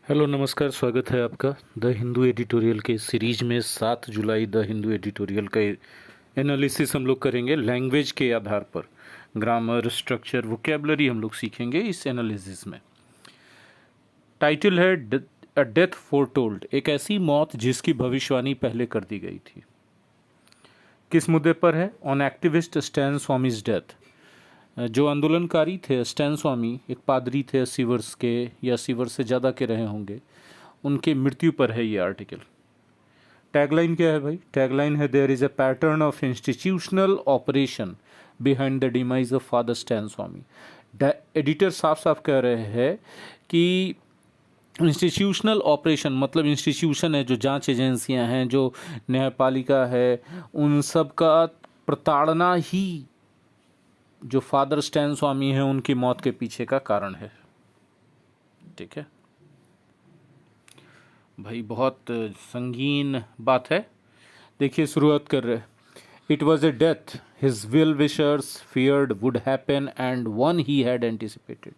Hello नमस्कार, स्वागत है आपका द हिंदू एडिटोरियल के सीरीज में। 7 जुलाई द हिंदू एडिटोरियल का एनालिसिस हम लोग करेंगे लैंग्वेज के आधार पर। ग्रामर, स्ट्रक्चर, वोकेबलरी हम लोग सीखेंगे इस एनालिसिस में। टाइटल है अ डेथ फोरटोल्ड, एक ऐसी मौत जिसकी भविष्यवाणी पहले कर दी गई थी। किस मुद्दे पर है? On activist Stan Swamy's death. जो आंदोलनकारी थे स्टैन स्वामी, एक पादरी थे 80 वर्ष के या 80 वर्ष से ज़्यादा के रहे होंगे, उनके मृत्यु पर है ये आर्टिकल। टैगलाइन क्या है भाई? टैगलाइन है there is a pattern of institutional operation behind the demise of father Stan Swami. Editor साफ साफ कह रहे हैं कि इंस्टीट्यूशनल ऑपरेशन मतलब इंस्टीट्यूशन है, जो जांच एजेंसियां हैं, जो न्यायपालिका है, उन सब का प्रताड़ना ही जो फादर स्टैन स्वामी हैं उनकी मौत के पीछे का कारण है। ठीक है भाई, बहुत संगीन बात है। देखिए, शुरुआत कर रहे। It was a death his well wishers feared would happen and one he had anticipated.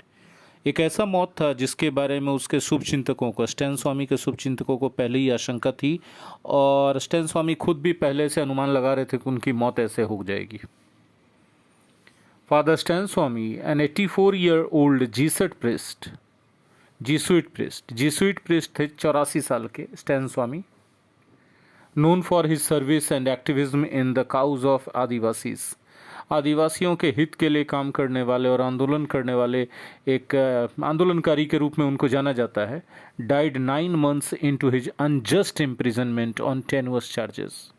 एक ऐसा मौत था जिसके बारे में उसके शुभचिंतकों को, स्टैन स्वामी के शुभचिंतकों को पहले ही आशंका थी, और स्टैन स्वामी खुद भी पहले से अनुमान लगा रहे थे कि उनकी मौत ऐसे हो जाएगी। Father Stan Swami, an 84-year-old Jesuit priest थे 84 साल के Stan Swami, known for his service and activism in the cause of Adivasis. आदिवासियों के हित के लिए काम करने वाले और आंदोलन करने वाले एक आंदोलनकारी के रूप में उनको जाना जाता है। Died 9 months into his unjust imprisonment on टेनुअस charges.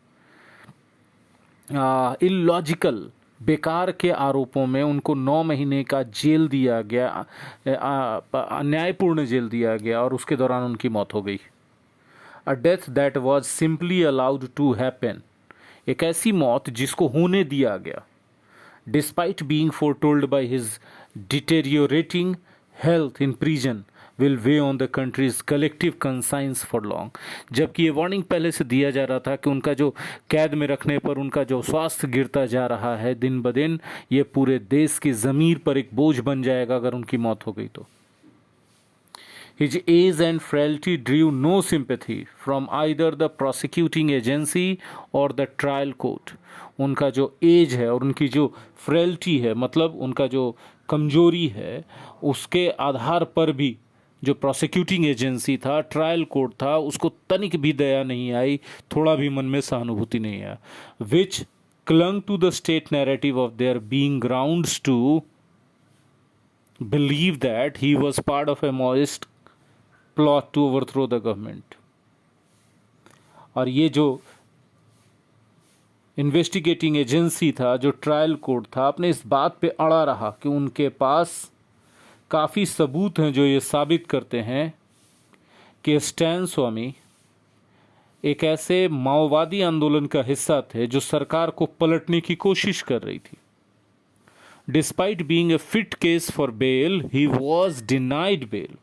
Illogical, बेकार के आरोपों में उनको 9 महीने का जेल दिया गया, अन्यायपूर्ण जेल दिया गया, और उसके दौरान उनकी मौत हो गई। A death that was simply allowed to happen, एक ऐसी मौत जिसको होने दिया गया। Despite being foretold by his deteriorating health in prison will weigh on the country's collective conscience for long. जबकि ये वार्निंग पहले से दिया जा रहा था कि उनका जो कैद में रखने पर उनका जो स्वास्थ्य गिरता जा रहा है दिन ब दिन, ये पूरे देश की ज़मीर पर एक बोझ बन जाएगा अगर उनकी मौत हो गई तो। His age and frailty drew no sympathy from either the prosecuting agency or the trial court. उनका जो एज है और उनकी जो फ्रेल्टी है, मतलब उनका जो कमजोरी है, उसके आधार पर भी जो प्रोसिक्यूटिंग एजेंसी था, ट्रायल कोर्ट था, उसको तनिक भी दया नहीं आई, थोड़ा भी मन में सहानुभूति नहीं आया। Which clung to the state narrative of there being grounds to believe that he was part of a Maoist plot to overthrow the government। और ये जो इन्वेस्टिगेटिंग एजेंसी था, जो ट्रायल कोर्ट था, अपने इस बात पे अड़ा रहा कि उनके पास काफ़ी सबूत हैं जो ये साबित करते हैं कि स्टैन स्वामी एक ऐसे माओवादी आंदोलन का हिस्सा थे जो सरकार को पलटने की कोशिश कर रही थी। Despite being a fit case for bail, he was denied bail.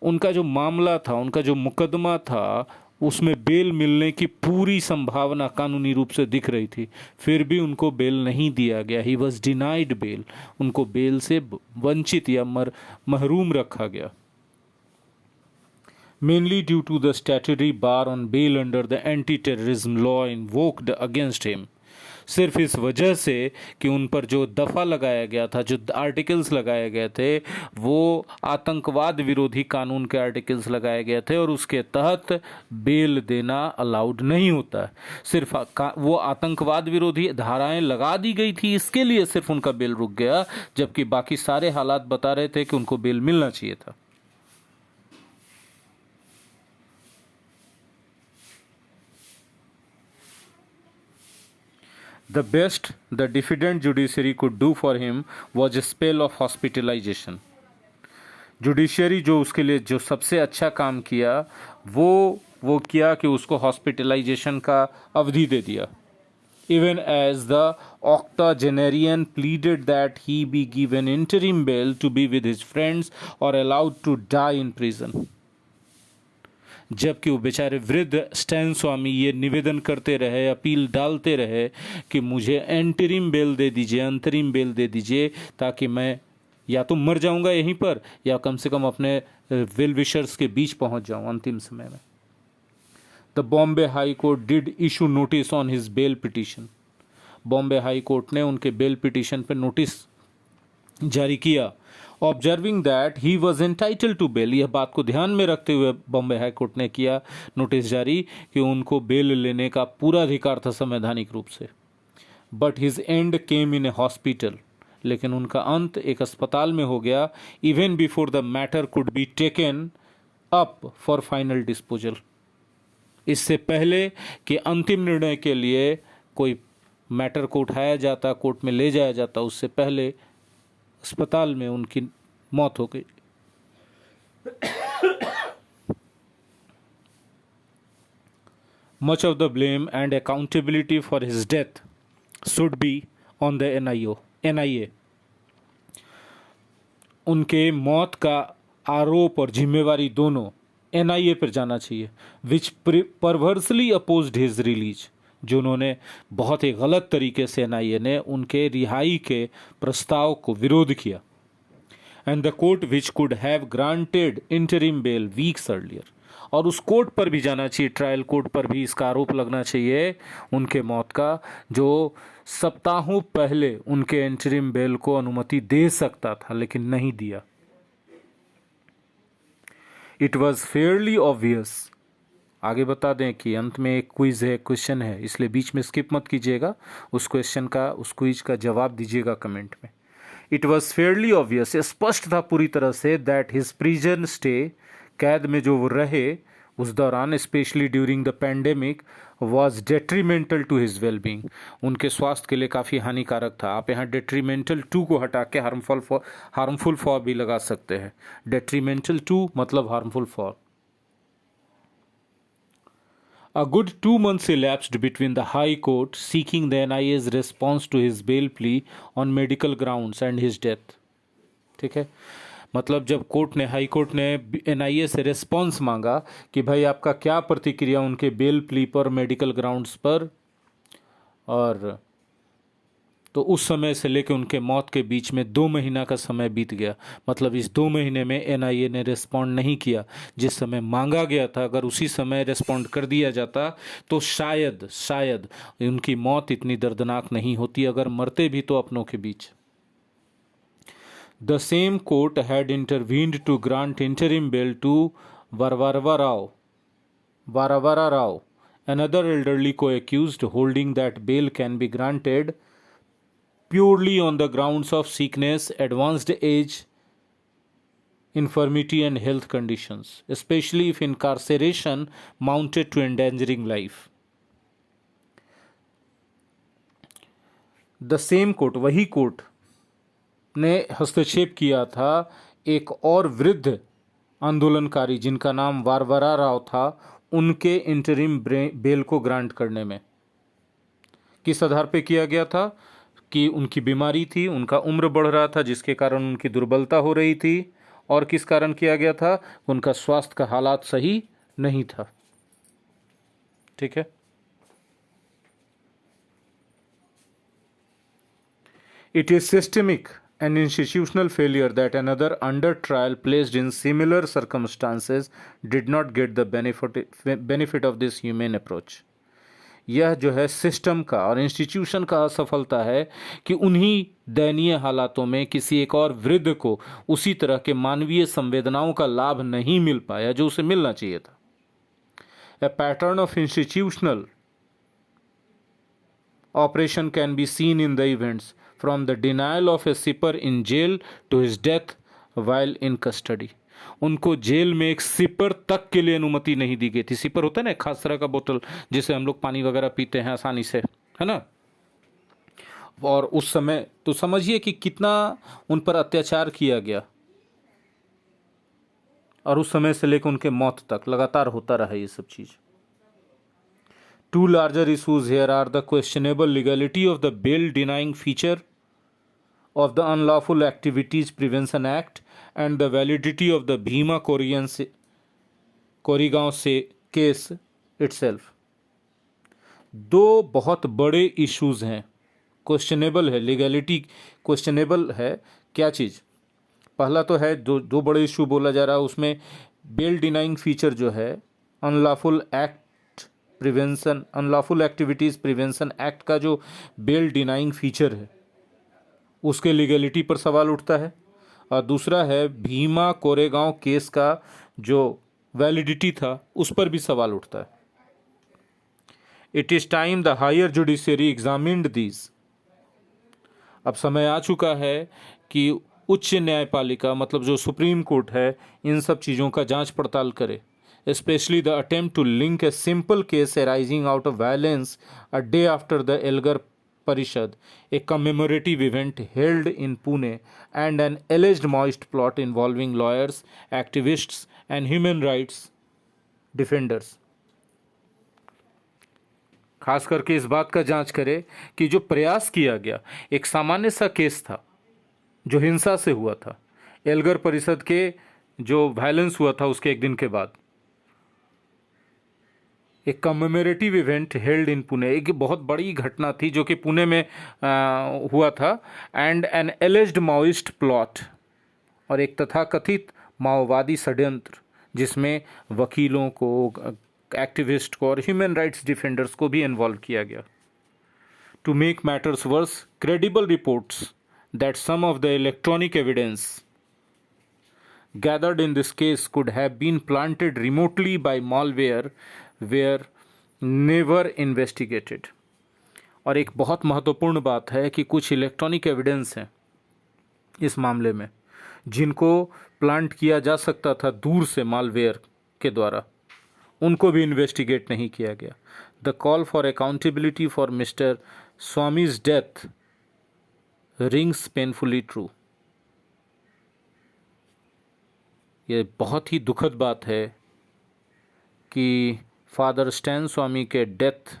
उनका जो मामला था, उनका जो मुकदमा था, उसमें बेल मिलने की पूरी संभावना कानूनी रूप से दिख रही थी, फिर भी उनको बेल नहीं दिया गया। ही वॉज डिनाइड बेल, उनको बेल से वंचित या महरूम रखा गया। Mainly due to the statutory bar on bail under the anti terrorism law invoked against him. सिर्फ इस वजह से कि उन पर जो दफ़ा लगाया गया था, जो आर्टिकल्स लगाए गए थे, वो आतंकवाद विरोधी कानून के आर्टिकल्स लगाए गए थे और उसके तहत बेल देना अलाउड नहीं होता है। सिर्फ वो आतंकवाद विरोधी धाराएं लगा दी गई थी, इसके लिए सिर्फ उनका बेल रुक गया, जबकि बाकी सारे हालात बता रहे थे कि उनको बेल मिलना चाहिए था। The best the diffident judiciary could do for him was a spell of hospitalization। Judiciary जो उसके लिए जो सबसे अच्छा काम किया वो किया कि उसको हॉस्पिटलाइजेशन का अवधि दे दिया। Even as the octogenarian pleaded that he be given interim bail to be with his friends or allowed to die in prison। जबकि वो बेचारे वृद्ध स्टैन स्वामी ये निवेदन करते रहे, अपील डालते रहे कि मुझे एंटरिम बेल दे दीजिए, अंतरिम बेल दे दीजिए, ताकि मैं या तो मर जाऊंगा यहीं पर या कम से कम अपने वेल विशर्स के बीच पहुंच जाऊं अंतिम समय में। The Bombay high court did issue notice on his bail petition. Bombay high court ने उनके बेल पिटीशन पर नोटिस जारी किया। Observing that he was entitled to bail, यह बात को ध्यान में रखते हुए बॉम्बे हाई कोर्ट ने किया नोटिस जारी कि उनको बेल लेने का पूरा अधिकार था संवैधानिक रूप से। But his and came in A hospital, लेकिन उनका अंत एक अस्पताल में हो गया। Even before the matter could be taken up for final disposal, इससे पहले कि अंतिम निर्णय के लिए कोई मैटर को उठाया जाता, कोर्ट में ले जाया जाता, उससे पहले अस्पताल में उनकी मौत हो गई। Much of the blame and accountability for his death should be on the NIA। उनके मौत का आरोप और जिम्मेवारी दोनों NIA पर जाना चाहिए। विच परवर्सली अपोज्ड हिज रिलीज, जो उन्होंने बहुत ही गलत तरीके से NIA ने उनके रिहाई के प्रस्ताव को विरोध किया। And the court which could have granted interim bell weeks earlier, और उस कोर्ट पर भी जाना चाहिए, ट्रायल कोर्ट पर भी इसका आरोप लगना चाहिए उनके मौत का, जो सप्ताहों पहले उनके इंटरिम बेल को अनुमति दे सकता था लेकिन नहीं दिया। इट वॉज फेयरली ऑब्वियस, आगे बता दें कि अंत में एक क्विज है, क्वेश्चन है, इसलिए बीच में स्किप मत कीजिएगा, उस क्वेश्चन का, उस क्विज का जवाब दीजिएगा कमेंट में। इट वॉज फेयरली ऑब्वियस, स्पष्ट था पूरी तरह से, दैट हिज प्रिजन स्टे, कैद में जो वो रहे उस दौरान, specially during the pandemic, was detrimental to his wellbeing, उनके स्वास्थ्य के लिए काफ़ी हानिकारक था। आप यहाँ डेट्रीमेंटल टू को हटा के हार्मफुल फॉर भी लगा सकते हैं। डेट्रीमेंटल टू मतलब harmful for. A good 2 months elapsed between the High Court seeking the NIA's response to his bail plea on medical grounds and his death। ठीक है, मतलब जब कोर्ट ने, हाई कोर्ट ने NIA से रेस्पॉन्स मांगा कि भाई आपका क्या प्रतिक्रिया उनके बेल प्ली पर, मेडिकल ग्राउंड्स पर, और तो उस समय से लेकर उनके मौत के बीच में 2 महीना का समय बीत गया। मतलब इस 2 महीने में NIA ने रेस्पॉन्ड नहीं किया। जिस समय मांगा गया था, अगर उसी समय रेस्पॉन्ड कर दिया जाता तो शायद उनकी मौत इतनी दर्दनाक नहीं होती, अगर मरते भी तो अपनों के बीच। The same court had intervened to grant interim bail to Varavara Rao, another elderly co-accused, holding that bail can be granted purely on the grounds of sickness, advanced age, infirmity and health conditions, especially if incarceration mounted to endangering life। The same court, वही court ने हस्तक्षेप किया था एक और वृद्ध आंदोलनकारी जिनका नाम वारवरा राव था, उनके इंटरिम बेल को ग्रांट करने में। किस आधार पे किया गया था कि उनकी बीमारी थी, उनका उम्र बढ़ रहा था जिसके कारण उनकी दुर्बलता हो रही थी, और किस कारण किया गया था, उनका स्वास्थ्य का हालात सही नहीं था। ठीक है, it is systemic and institutional failure that another under trial placed in similar circumstances did not get the benefit of this humane approach। यह जो है सिस्टम का और इंस्टीट्यूशन का असफलता है कि उन्हीं दयनीय हालातों में किसी एक और वृद्ध को उसी तरह के मानवीय संवेदनाओं का लाभ नहीं मिल पाया जो उसे मिलना चाहिए था। A pattern of institutional operation can be seen in the events from the denial of a sipper in jail to his death while in custody। उनको जेल में एक सिपर तक के लिए अनुमति नहीं दी गई थी। सिपर होता है ना, एक खास तरह का बोतल जिसे हम लोग पानी वगैरह पीते हैं आसानी से, है ना। और उस समय तो समझिए कि कितना उन पर अत्याचार किया गया, और उस समय से लेकर उनके मौत तक लगातार होता रहा ये सब चीज़। Two larger issues here are the questionable legality of the bail denying feature of the Unlawful Activities Prevention Act and the validity of the Bhima Koregaon से केस itself। दो बहुत बड़े इश्यूज हैं, क्वेश्चनेबल है, लीगैलिटी क्वेश्चनेबल है। क्या चीज़? पहला तो है दो बड़े इशू बोला जा रहा है उसमें, बेल डिनाइंग फीचर जो है, अनलॉफुल एक्टिविटीज़ प्रिवेंशन एक्ट का जो बेल डिनाइंग फीचर है उसके लीगलिटी पर सवाल उठता है। और दूसरा है भीमा कोरेगांव केस का जो वैलिडिटी था उस पर भी सवाल उठता है। It is time the higher judiciary examined these. अब समय आ चुका है कि उच्च न्यायपालिका मतलब जो सुप्रीम कोर्ट है इन सब चीज़ों का जांच पड़ताल करे। Specially the attempt to link a simple case arising out of violence a day after the Elgar Parishad, a commemorative event held in Pune, and an alleged Maoist plot involving lawyers, activists, and human rights defenders. खास करके इस बात का जांच करे कि जो प्रयास किया गया एक सामान्य सा केस था जो हिंसा से हुआ था, एल्गर परिषद के जो वायलेंस हुआ था उसके एक दिन के बाद, एक commemorative event held in Pune, एक बहुत बड़ी घटना थी जो कि पुणे में हुआ था, and an alleged Maoist plot, और एक तथाकथित माओवादी षड्यंत्र जिसमें वकीलों को, एक्टिविस्ट को और ह्यूमन राइट्स डिफेंडर्स को भी इन्वॉल्व किया गया। To make matters worse, credible reports that some of the electronic evidence gathered in this case could have been planted remotely by malware were never investigated. और एक बहुत महत्वपूर्ण बात है कि कुछ इलेक्ट्रॉनिक एविडेंस हैं इस मामले में जिनको प्लांट किया जा सकता था दूर से मालवेयर के द्वारा, उनको भी इन्वेस्टिगेट नहीं किया गया। The call for accountability for mister Swamy's death rings painfully true. ये बहुत ही दुखद बात है कि फादर स्टैन स्वामी के डेथ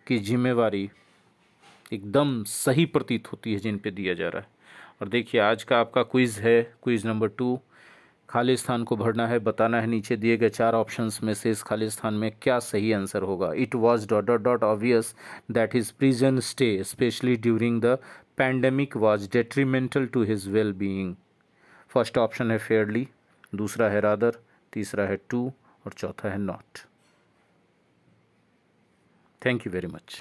की जिम्मेवारी एकदम सही प्रतीत होती है जिन पे दिया जा रहा है। और देखिए आज का आपका क्विज़ है, क्विज़ नंबर 2, खाली स्थान को भरना है, बताना है नीचे दिए गए 4 ऑप्शंस में से इस खाली स्थान में क्या सही आंसर होगा। It was ... obvious that his prison stay specially during the pandemic was detrimental to his well being. First option है फेयरली, दूसरा है रादर, तीसरा है टू और चौथा है not. Thank you very much.